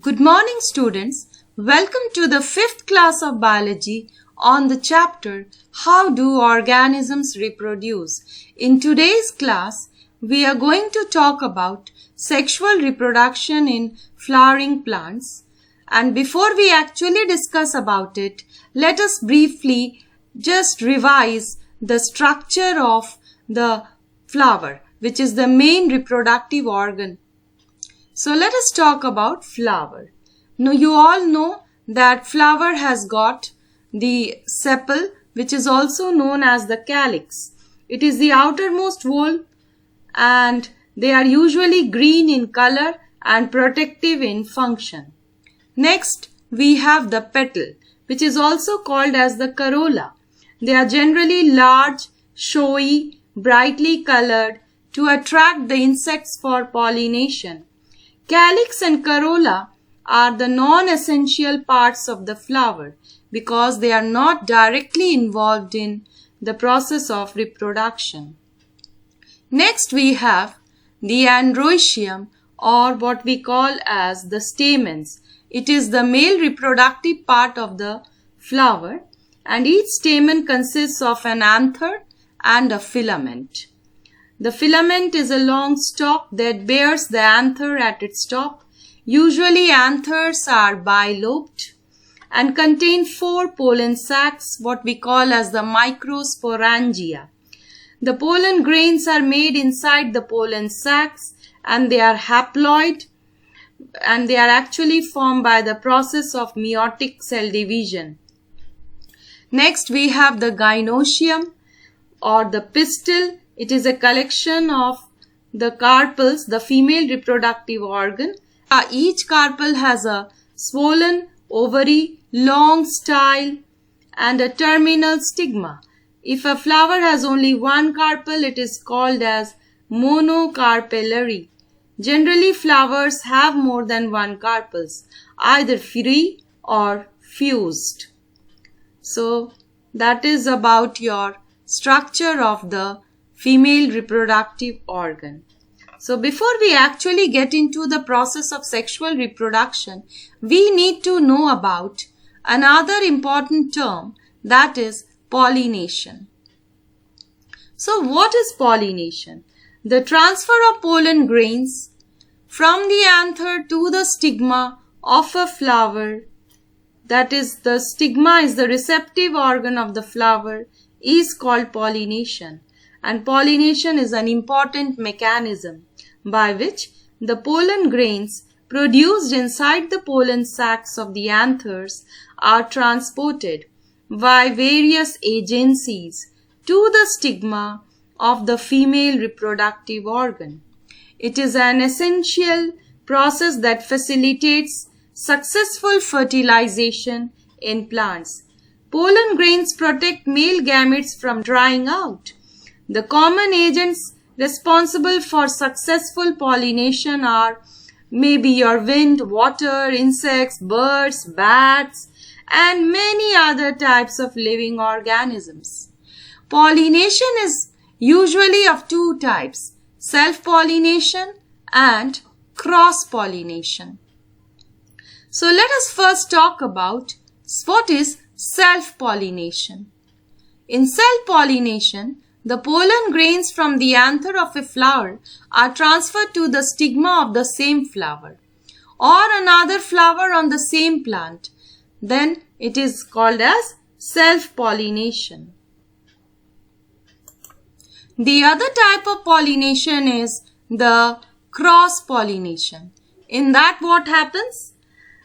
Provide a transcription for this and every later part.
Good morning, students. Welcome to the 5th class of biology on the chapter How do organisms reproduce? In today's class, we are going to talk about sexual reproduction in flowering plants. And before we actually discuss about it, let us briefly just revise the structure of the flower, which is the main reproductive organ. So let us talk about flower. Now you all know that flower has got the sepal, which is also known as the calyx. It is the outermost wall and they are usually green in color and protective in function. Next we have the petal, which is also called as the corolla. They are generally large, showy, brightly colored to attract the insects for pollination. Calyx and corolla are the non-essential parts of the flower because they are not directly involved in the process of reproduction. Next we have the androecium, or what we call as the stamens. It is the male reproductive part of the flower and each stamen consists of an anther and a filament. The filament is a long stalk that bears the anther at its top. Usually anthers are bilobed and contain 4 pollen sacs, what we call as the microsporangia. The pollen grains are made inside the pollen sacs and they are haploid and they are actually formed by the process of meiotic cell division. Next we have the gynoecium or the pistil. It is a collection of the carpels, the female reproductive organ. Each carpel has a swollen ovary, long style and a terminal stigma. If a flower has only one carpel, it is called as monocarpellary. Generally, flowers have more than one carpels, either free or fused. So, that is about your structure of the female reproductive organ. So before we actually get into the process of sexual reproduction, we need to know about another important term, that is pollination. So what is pollination? The transfer of pollen grains from the anther to the stigma of a flower, that is the stigma is the receptive organ of the flower, is called pollination. And pollination is an important mechanism by which the pollen grains produced inside the pollen sacs of the anthers are transported by various agencies to the stigma of the female reproductive organ. It is an essential process that facilitates successful fertilization in plants. Pollen grains protect male gametes from drying out. The common agents responsible for successful pollination are maybe your wind, water, insects, birds, bats, and many other types of living organisms. Pollination is usually of 2 types, self-pollination and cross-pollination. So let us first talk about what is self-pollination. In self-pollination, the pollen grains from the anther of a flower are transferred to the stigma of the same flower or another flower on the same plant. Then it is called as self-pollination. The other type of pollination is the cross-pollination. In that what happens?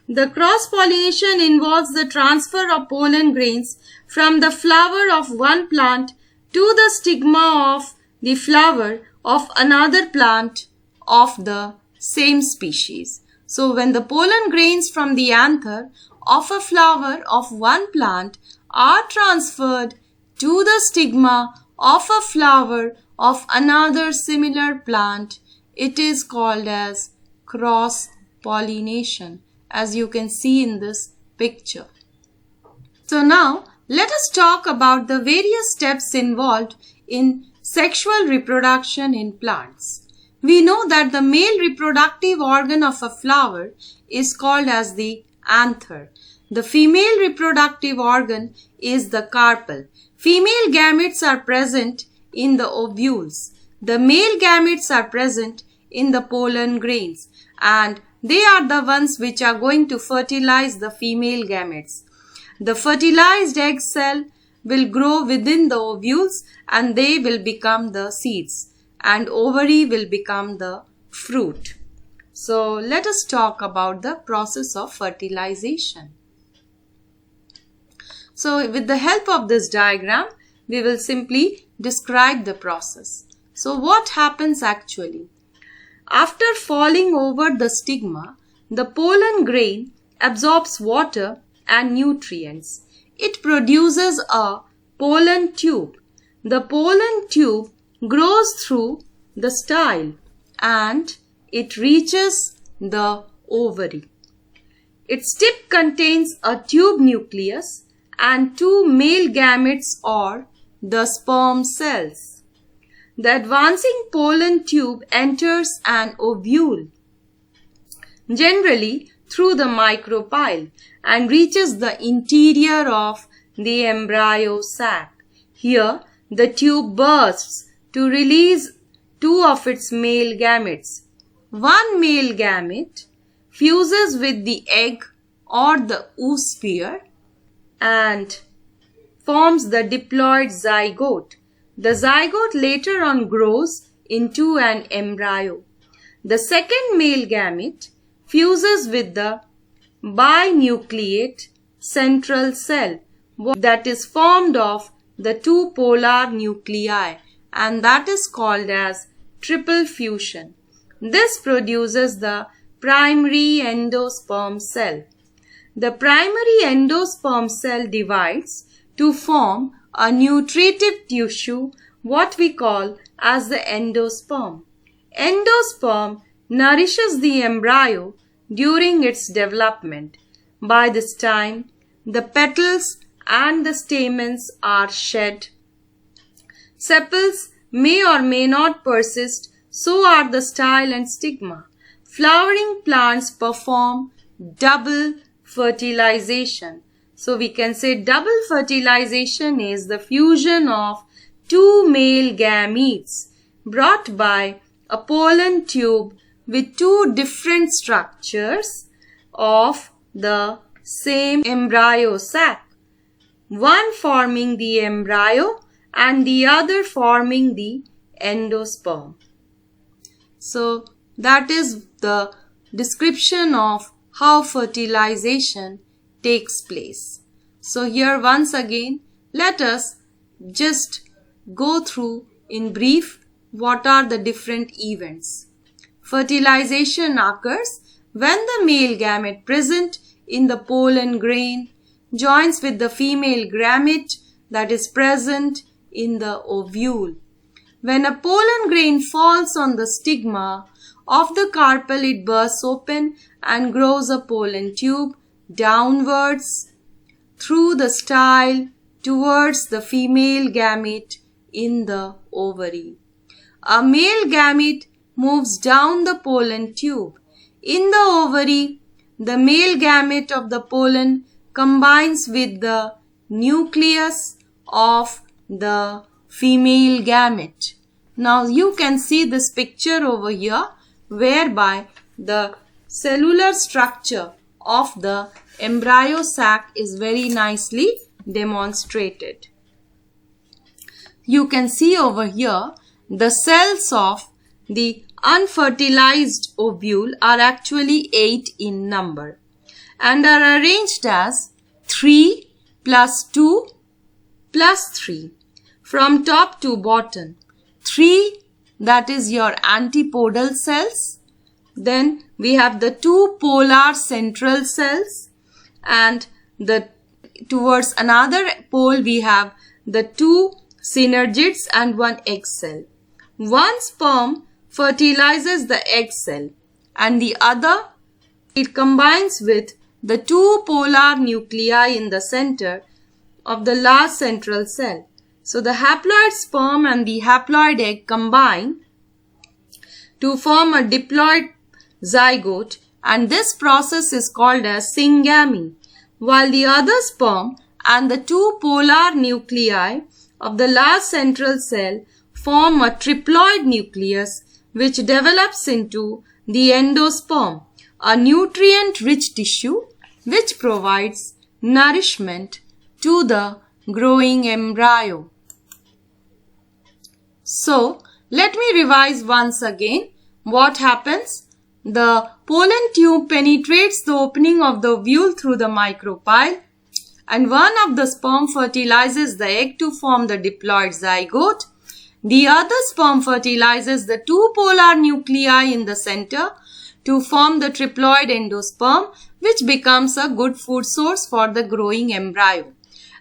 The cross-pollination involves the transfer of pollen grains from the flower of one plant to the stigma of the flower of another plant of the same species. So when the pollen grains from the anther of a flower of one plant are transferred to the stigma of a flower of another similar plant, it is called as cross-pollination, as you can see in this picture. So now let us talk about the various steps involved in sexual reproduction in plants. We know that the male reproductive organ of a flower is called as the anther. The female reproductive organ is the carpel. Female gametes are present in the ovules. The male gametes are present in the pollen grains, and they are the ones which are going to fertilize the female gametes. The fertilized egg cell will grow within the ovules and they will become the seeds, and ovary will become the fruit. So let us talk about the process of fertilization. So with the help of this diagram, we will simply describe the process. So what happens actually? After falling over the stigma, the pollen grain absorbs water and nutrients. It produces a pollen tube. The pollen tube grows through the style and it reaches the ovary. Its tip contains a tube nucleus and two male gametes or the sperm cells. The advancing pollen tube enters an ovule, generally through the micropyle, and reaches the interior of the embryo sac. Here, the tube bursts to release two of its male gametes. One male gamete fuses with the egg or the oosphere and forms the diploid zygote. The zygote later on grows into an embryo. The second male gamete fuses with the binucleate central cell that is formed of the two polar nuclei, and that is called as triple fusion. This produces the primary endosperm cell. The primary endosperm cell divides to form a nutritive tissue, what we call as the endosperm. Endosperm nourishes the embryo during its development. By this time, the petals and the stamens are shed. Sepals may or may not persist, so are the style and stigma. Flowering plants perform double fertilization. So we can say double fertilization is the fusion of two male gametes brought by a pollen tube with two different structures of the same embryo sac, one forming the embryo and the other forming the endosperm. So that is the description of how fertilization takes place. So here once again, let us just go through in brief what are the different events. Fertilization occurs when the male gamete present in the pollen grain joins with the female gamete that is present in the ovule. When a pollen grain falls on the stigma of the carpel, it bursts open and grows a pollen tube downwards through the style towards the female gamete in the ovary. A male gamete moves down the pollen tube. In the ovary, the male gamete of the pollen combines with the nucleus of the female gamete. Now you can see this picture over here whereby the cellular structure of the embryo sac is very nicely demonstrated. You can see over here the cells of the unfertilized ovule are actually 8 in number and are arranged as 3 plus 2 plus 3 from top to bottom. 3, that is your antipodal cells. Then we have the two polar central cells, and towards another pole we have the two synergids and one egg cell. One sperm fertilizes the egg cell and the other, it combines with the two polar nuclei in the center of the last central cell. So the haploid sperm and the haploid egg combine to form a diploid zygote, and this process is called as syngamy, while the other sperm and the two polar nuclei of the last central cell form a triploid nucleus which develops into the endosperm, a nutrient-rich tissue which provides nourishment to the growing embryo. So, let me revise once again what happens. The pollen tube penetrates the opening of the ovule through the micropyle, and one of the sperm fertilizes the egg to form the diploid zygote. The other sperm fertilizes the two polar nuclei in the center to form the triploid endosperm, which becomes a good food source for the growing embryo.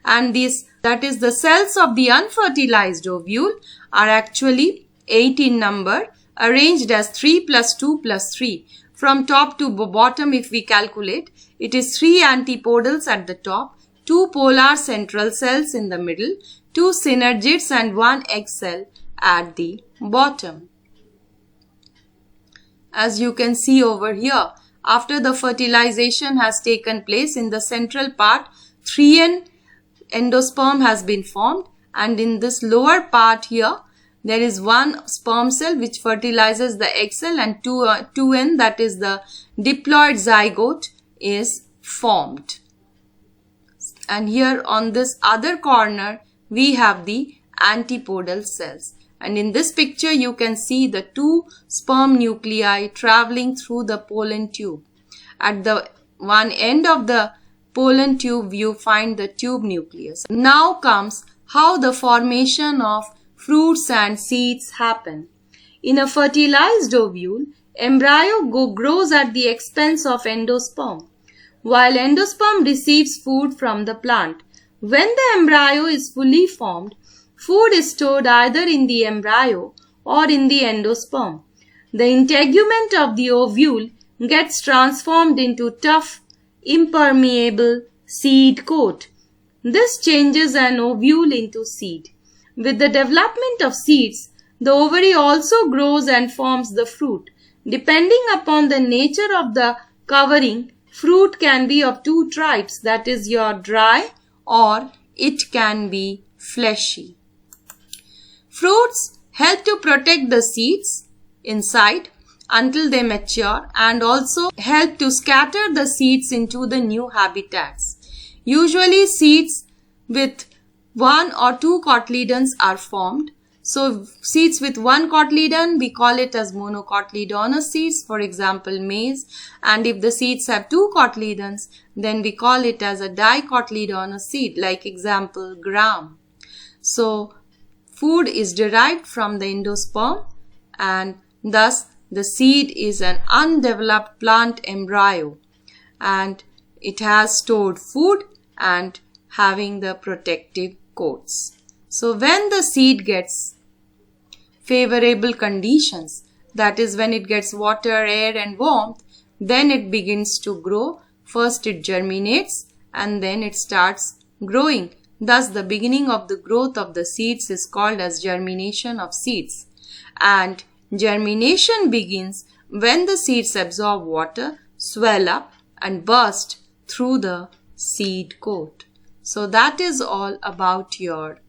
And that is the cells of the unfertilized ovule are actually 8 in number, arranged as 3 plus 2 plus 3. From top to bottom, if we calculate, it is 3 antipodals at the top, 2 polar central cells in the middle, 2 synergids and 1 egg cell at the bottom. As you can see over here, after the fertilization has taken place in the central part, 3N endosperm has been formed, and in this lower part here, there is one sperm cell which fertilizes the egg cell, and 2N, that is the diploid zygote, is formed. And here on this other corner, we have the antipodal cells. And in this picture, you can see the 2 sperm nuclei traveling through the pollen tube. At the one end of the pollen tube, you find the tube nucleus. Now comes how the formation of fruits and seeds happen. In a fertilized ovule, embryo grows at the expense of endosperm, while endosperm receives food from the plant. When the embryo is fully formed, food is stored either in the embryo or in the endosperm. The integument of the ovule gets transformed into tough, impermeable seed coat. This changes an ovule into seed. With the development of seeds, the ovary also grows and forms the fruit. Depending upon the nature of the covering, fruit can be of 2 types, that is your dry or it can be fleshy. Fruits help to protect the seeds inside until they mature and also help to scatter the seeds into the new habitats. Usually seeds with 1 or 2 cotyledons are formed. So seeds with 1 cotyledon, we call it as monocotyledonous seeds, for example maize. And if the seeds have 2 cotyledons, then we call it as a dicotyledonous seed, like example gram. So food is derived from the endosperm, and thus the seed is an undeveloped plant embryo, and it has stored food and having the protective coats. So when the seed gets favorable conditions, that is when it gets water, air and warmth, then it begins to grow. First it germinates and then it starts growing. Thus the beginning of the growth of the seeds is called as germination of seeds. And germination begins when the seeds absorb water, swell up and burst through the seed coat. So that is all about your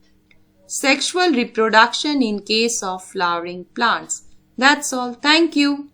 sexual reproduction in case of flowering plants. That's all. Thank you.